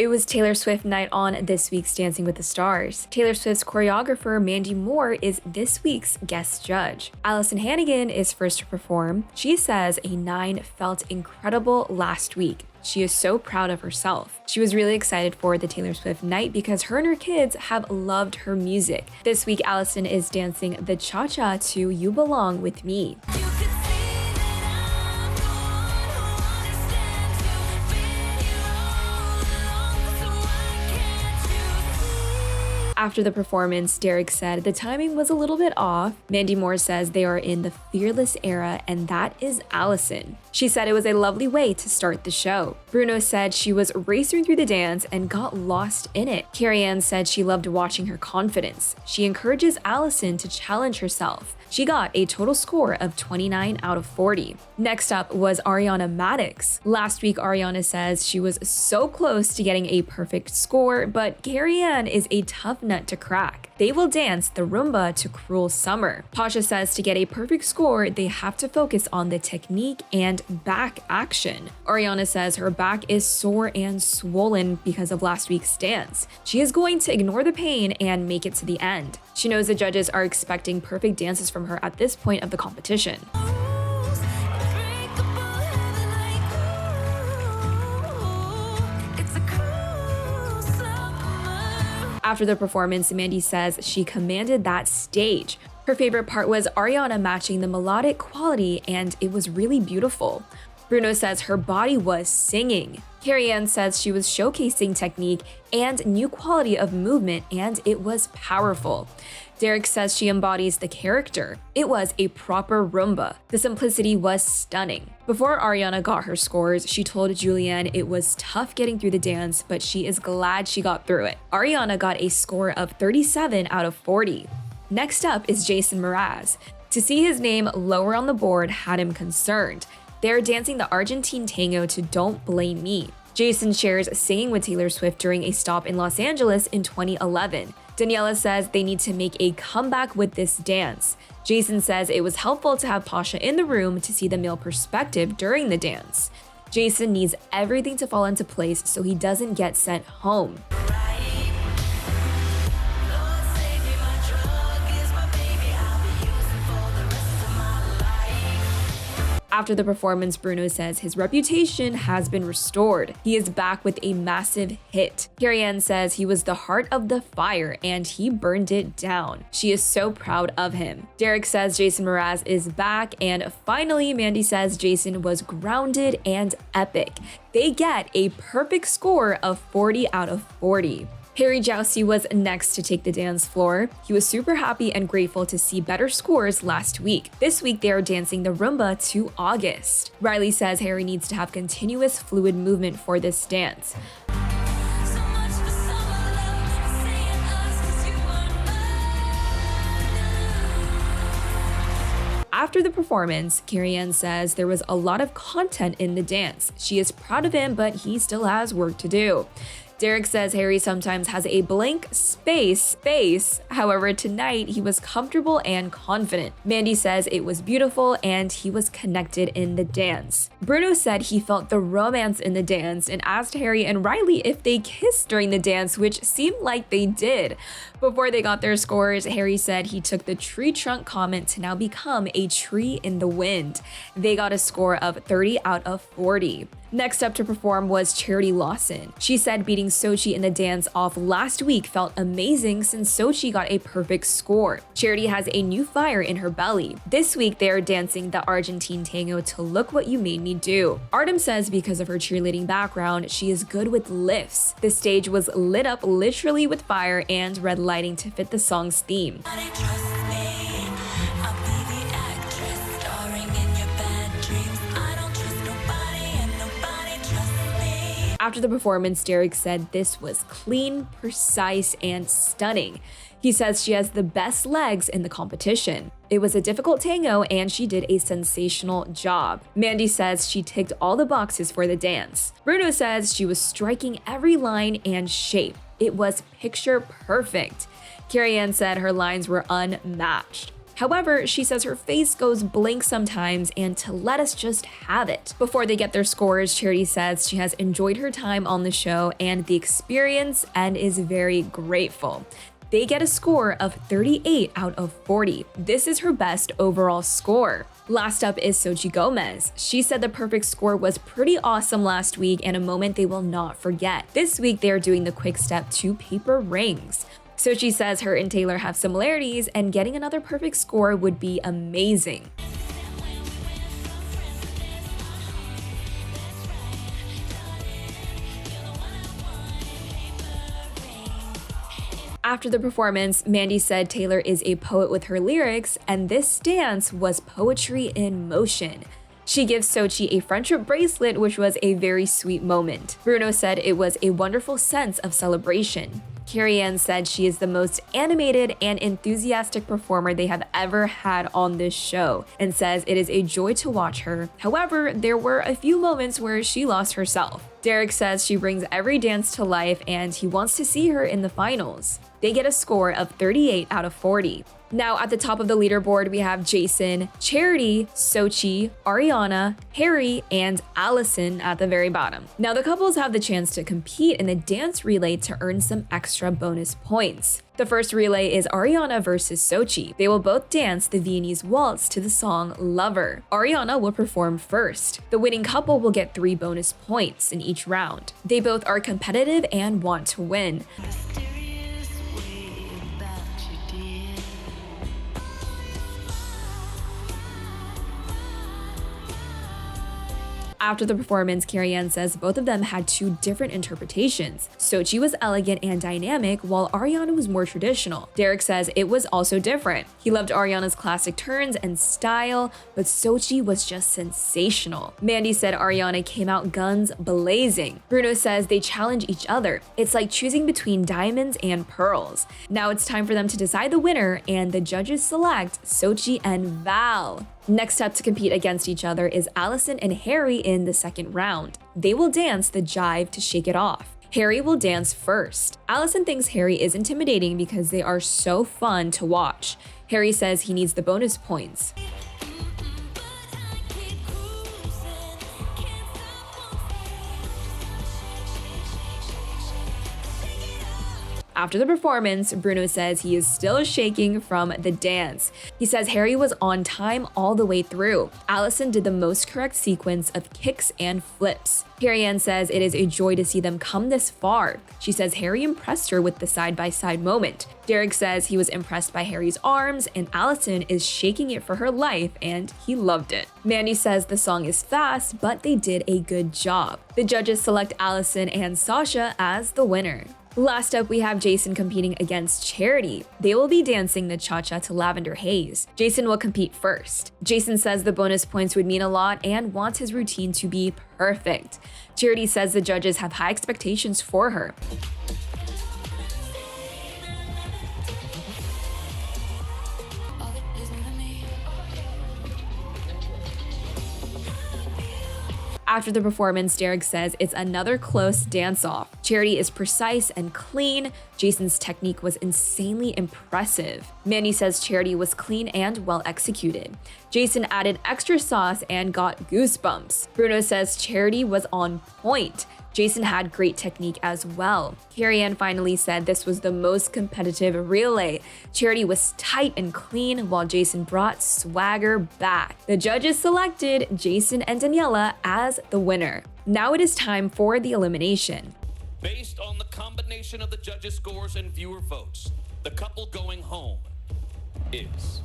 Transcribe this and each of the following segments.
It was Taylor Swift night on this week's Dancing with the Stars. Taylor Swift's choreographer Mandy Moore is this week's guest judge. Alyson Hannigan is first to perform. She says a 9 felt incredible last week. She is so proud of herself. She was really excited for the Taylor Swift night because her and her kids have loved her music. This week, Alyson is dancing the cha-cha to You Belong With Me. After the performance, Derek said the timing was a little bit off. Mandy Moore says they are in the fearless era, and that is Alyson. She said it was a lovely way to start the show. Bruno said she was racing through the dance and got lost in it. Carrie-Anne said she loved watching her confidence. She encourages Alyson to challenge herself. She got a total score of 29 out of 40. Next up was Ariana Madix. Last week, Ariana says she was so close to getting a perfect score, but Carrie-Anne is a tough nut to crack. They will dance the rumba to Cruel Summer. Pasha says to get a perfect score, they have to focus on the technique and back action. Ariana says her back is sore and swollen because of last week's dance. She is going to ignore the pain and make it to the end. She knows the judges are expecting perfect dances from her at this point of the competition. After the performance, Mandy says she commanded that stage. Her favorite part was Ariana matching the melodic quality, and it was really beautiful. Bruno says her body was singing. Carrie-Anne says she was showcasing technique and new quality of movement, and it was powerful. Derek says she embodies the character. It was a proper rumba. The simplicity was stunning. Before Ariana got her scores, she told Julianne it was tough getting through the dance, but she is glad she got through it. Ariana got a score of 37 out of 40. Next up is Jason Mraz. To see his name lower on the board had him concerned. They're dancing the Argentine tango to Don't Blame Me. Jason shares singing with Taylor Swift during a stop in Los Angeles in 2011. Daniela says they need to make a comeback with this dance. Jason says it was helpful to have Pasha in the room to see the male perspective during the dance. Jason needs everything to fall into place so he doesn't get sent home. After the performance, Bruno says his reputation has been restored. He is back with a massive hit. Carrie-Anne says he was the heart of the fire and he burned it down. She is so proud of him. Derek says Jason Mraz is back, and finally, Mandy says Jason was grounded and epic. They get a perfect score of 40 out of 40. Jowsey was next to take the dance floor. He was super happy and grateful to see better scores last week. This week, they are dancing the rumba to August. Riley says Harry needs to have continuous fluid movement for this dance. After the performance, Carrie-Anne says there was a lot of content in the dance. She is proud of him, but he still has work to do. Derek says Harry sometimes has a blank space. However, tonight he was comfortable and confident. Mandy says it was beautiful and he was connected in the dance. Bruno said he felt the romance in the dance and asked Harry and Riley if they kissed during the dance, which seemed like they did. Before they got their scores, Harry said he took the tree trunk comment to now become a tree in the wind. They got a score of 30 out of 40. Next up to perform was Charity Lawson. She said beating Xochitl in the dance off last week felt amazing since Xochitl got a perfect score. Charity has a new fire in her belly. This week they are dancing the Argentine tango to Look What You Made Me Do. Artem says because of her cheerleading background, she is good with lifts. The stage was lit up literally with fire and red lighting to fit the song's theme. After the performance, Derek said this was clean, precise, and stunning. He says she has the best legs in the competition. It was a difficult tango and she did a sensational job. Mandy says she ticked all the boxes for the dance. Bruno says she was striking every line and shape. It was picture perfect. Carrie-Anne said her lines were unmatched. However, she says her face goes blank sometimes and to let us just have it. Before they get their scores, Charity says she has enjoyed her time on the show and the experience and is very grateful. They get a score of 38 out of 40. This is her best overall score. Last up is Xochitl Gomez. She said the perfect score was pretty awesome last week and a moment they will not forget. This week they are doing the quick step to paper rings. Xochitl says her and Taylor have similarities and getting another perfect score would be amazing. After the performance, Mandy said Taylor is a poet with her lyrics, and this dance was poetry in motion. She gives Xochitl a friendship bracelet, which was a very sweet moment. Bruno said it was a wonderful sense of celebration. Carrie-Anne said she is the most animated and enthusiastic performer they have ever had on this show, and says it is a joy to watch her. However, there were a few moments where she lost herself. Derek says she brings every dance to life and he wants to see her in the finals. They get a score of 38 out of 40. Now at the top of the leaderboard, we have Jason, Charity, Xochitl, Ariana, Harry, and Alyson at the very bottom. Now the couples have the chance to compete in the dance relay to earn some extra bonus points. The first relay is Ariana versus Xochitl. They will both dance the Viennese waltz to the song Lover. Ariana will perform first. The winning couple will get 3 bonus points in each round. They both are competitive and want to win. After the performance, Carrie-Anne says both of them had 2 different interpretations. Xochitl was elegant and dynamic, while Ariana was more traditional. Derek says it was also different. He loved Ariana's classic turns and style, but Xochitl was just sensational. Mandy said Ariana came out guns blazing. Bruno says they challenge each other. It's like choosing between diamonds and pearls. Now it's time for them to decide the winner, and the judges select Xochitl and Val. Next up to compete against each other is Alyson and Harry in the second round. They will dance the jive to shake it off. Harry will dance first. Alyson thinks Harry is intimidating because they are so fun to watch. Harry says he needs the bonus points. After the performance, Bruno says he is still shaking from the dance. He says Harry was on time all the way through. Alyson did the most correct sequence of kicks and flips. Carrie-Anne says it is a joy to see them come this far. She says Harry impressed her with the side-by-side moment. Derek says he was impressed by Harry's arms, and Alyson is shaking it for her life, and he loved it. Mandy says the song is fast, but they did a good job. The judges select Alyson and Sasha as the winner. Last up, we have Jason competing against Charity. They will be dancing the cha-cha to Lavender Haze. Jason will compete first. Jason says the bonus points would mean a lot and wants his routine to be perfect. Charity says the judges have high expectations for her. After the performance, Derek says it's another close dance-off. Charity is precise and clean. Jason's technique was insanely impressive. Mandy says Charity was clean and well executed. Jason added extra sauce and got goosebumps. Bruno says Charity was on point. Jason had great technique as well. Carrie-Anne finally said this was the most competitive relay. Charity was tight and clean, while Jason brought swagger back. The judges selected Jason and Daniela as the winner. Now it is time for the elimination. Based on the combination of the judges' scores and viewer votes, the couple going home is...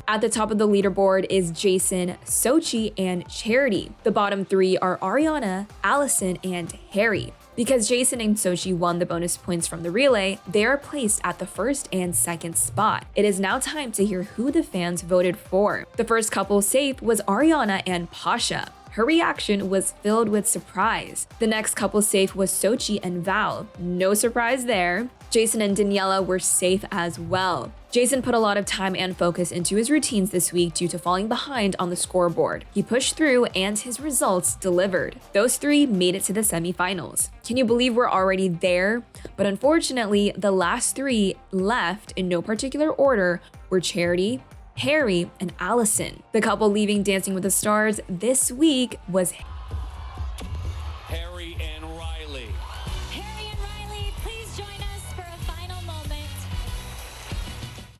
At the top of the leaderboard is Jason, Xochitl, and Charity. The bottom 3 are Ariana, Alyson, and Harry. Because Jason and Xochitl won the bonus points from the relay, they are placed at the first and second spot. It is now time to hear who the fans voted for. The first couple safe was Ariana and Pasha. Her reaction was filled with surprise. The next couple safe was Xochitl and Val. No surprise there. Jason and Daniela were safe as well. Jason put a lot of time and focus into his routines this week due to falling behind on the scoreboard. He pushed through and his results delivered. Those three made it to the semifinals. Can you believe we're already there? But unfortunately, the last three left in no particular order were Charity, Harry, and Alyson. The couple leaving Dancing with the Stars this week was Harry and Riley. Harry and Riley, please join us for a final moment.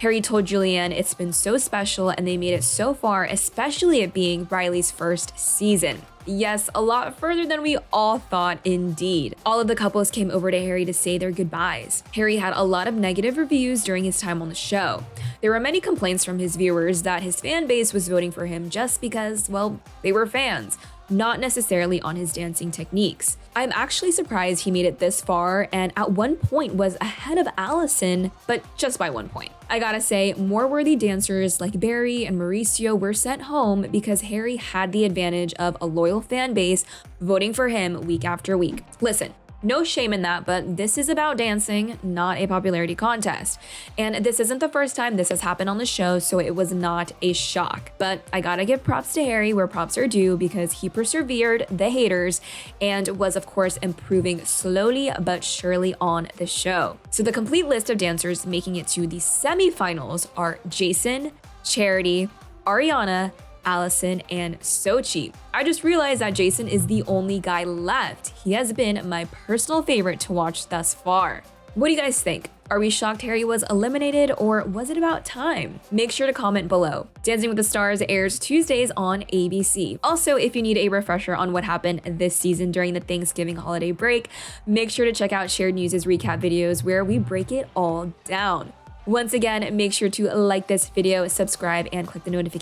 Harry told Julianne it's been so special and they made it so far, especially it being Riley's first season. Yes, a lot further than we all thought indeed. All of the couples came over to Harry to say their goodbyes. Harry had a lot of negative reviews during his time on the show. There were many complaints from his viewers that his fan base was voting for him just because, well, they were fans, not necessarily on his dancing techniques. I'm actually surprised he made it this far and at one point was ahead of Alyson, but just by 1 point. I gotta say, more worthy dancers like Barry and Mauricio were sent home because Harry had the advantage of a loyal fan base voting for him week after week. Listen, no shame in that, but this is about dancing, not a popularity contest. And this isn't the first time this has happened on the show, so it was not a shock. But I gotta give props to Harry where props are due because he persevered the haters and was of course improving slowly but surely on the show. So the complete list of dancers making it to the semifinals are Jason, Charity, Ariana, Alyson, and Xochitl. I just realized that Jason is the only guy left. He has been my personal favorite to watch thus far. What do you guys think? Are we shocked Harry was eliminated or was it about time? Make sure to comment below. Dancing with the Stars airs Tuesdays on ABC. Also, if you need a refresher on what happened this season during the Thanksgiving holiday break, make sure to check out Shared News' recap videos where we break it all down. Once again, make sure to like this video, subscribe, and click the notification